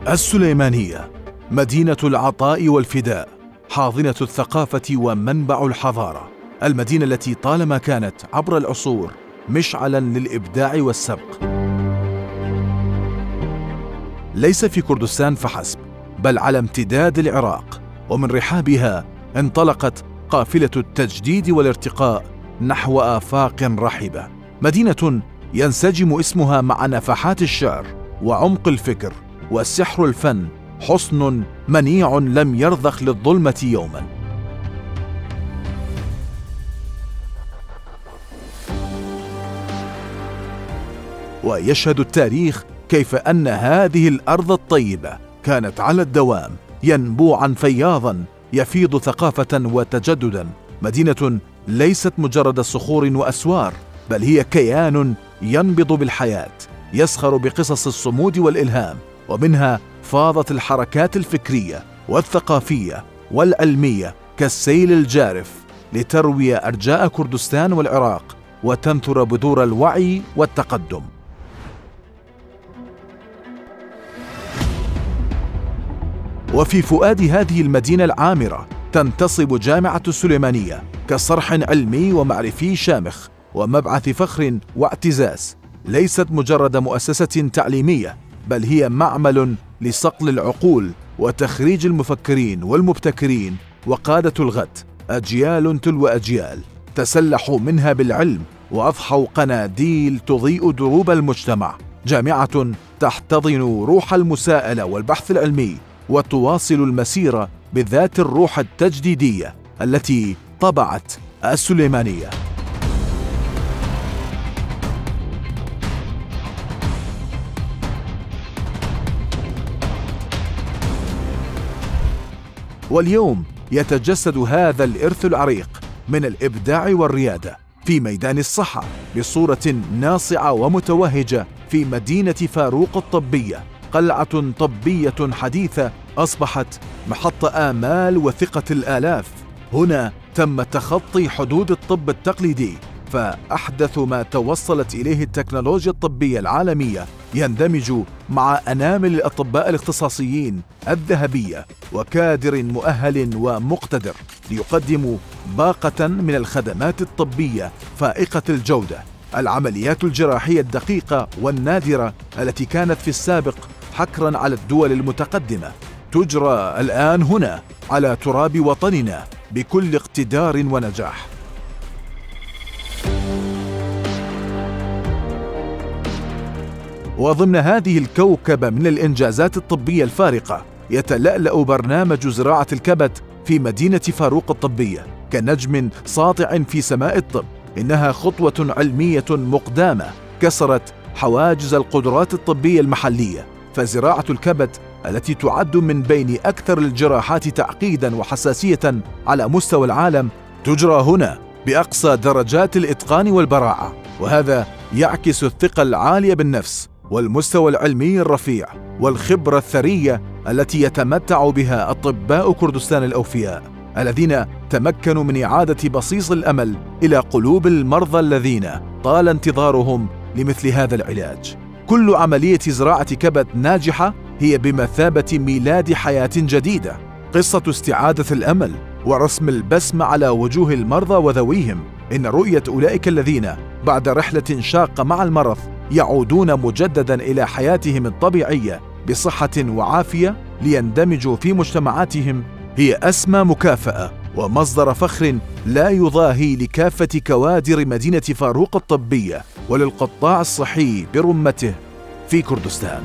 السليمانية مدينة العطاء والفداء، حاضنة الثقافة ومنبع الحضارة، المدينة التي طالما كانت عبر العصور مشعلا للإبداع والسبق. ليس في كردستان فحسب، بل على امتداد العراق، ومن رحابها انطلقت قافلة التجديد والارتقاء نحو آفاق رحبة. مدينة ينسجم اسمها مع نفحات الشعر وعمق الفكر وسحر الفن، حصن منيع لم يرضخ للظلمة يوما. ويشهد التاريخ كيف أن هذه الأرض الطيبة كانت على الدوام ينبوعا فياضا يفيض ثقافة وتجددا، مدينة ليست مجرد صخور وأسوار، بل هي كيان ينبض بالحياة، يسخر بقصص الصمود والإلهام، ومنها فاضت الحركات الفكرية والثقافية والعلمية كالسيل الجارف لتروي أرجاء كردستان والعراق وتنثر بذور الوعي والتقدم. وفي فؤاد هذه المدينة العامرة تنتصب جامعة السليمانية كصرح علمي ومعرفي شامخ ومبعث فخر واعتزاز، ليست مجرد مؤسسة تعليمية، بل هي معمل لصقل العقول وتخريج المفكرين والمبتكرين وقادة الغد، أجيال تلو أجيال تسلحوا منها بالعلم وأضحوا قناديل تضيء دروب المجتمع. جامعة تحتضن روح المساءلة والبحث العلمي وتواصل المسيرة بذات الروح التجديدية التي طبعت السليمانية. واليوم يتجسد هذا الإرث العريق من الإبداع والريادة في ميدان الصحة بصورة ناصعة ومتوهجة في مدينة فاروق الطبية، قلعة طبية حديثة أصبحت محط آمال وثقة الآلاف. هنا تم تخطي حدود الطب التقليدي، فأحدث ما توصلت إليه التكنولوجيا الطبية العالمية يندمج مع أنامل الأطباء الاختصاصيين الذهبية وكادر مؤهل ومقتدر ليقدموا باقة من الخدمات الطبية فائقة الجودة. العمليات الجراحية الدقيقة والنادرة التي كانت في السابق حكرا على الدول المتقدمة تجرى الآن هنا على تراب وطننا بكل اقتدار ونجاح. وضمن هذه الكوكبة من الإنجازات الطبية الفارقة يتلألأ برنامج زراعة الكبد في مدينة فاروق الطبية كنجم ساطع في سماء الطب. إنها خطوة علمية مقدامة كسرت حواجز القدرات الطبية المحلية، فزراعة الكبد التي تعد من بين أكثر الجراحات تعقيدا وحساسية على مستوى العالم تجرى هنا بأقصى درجات الإتقان والبراعة، وهذا يعكس الثقة العالية بالنفس والمستوى العلمي الرفيع والخبرة الثرية التي يتمتع بها أطباء كردستان الأوفياء الذين تمكنوا من إعادة بصيص الأمل إلى قلوب المرضى الذين طال انتظارهم لمثل هذا العلاج. كل عملية زراعة كبد ناجحة هي بمثابة ميلاد حياة جديدة، قصة استعادة الأمل ورسم البسمة على وجوه المرضى وذويهم. إن رؤية أولئك الذين بعد رحلة شاقة مع المرض يعودون مجددا إلى حياتهم الطبيعية بصحة وعافية ليندمجوا في مجتمعاتهم هي أسمى مكافأة ومصدر فخر لا يضاهي لكافة كوادر مدينة فاروق الطبية وللقطاع الصحي برمته في كردستان.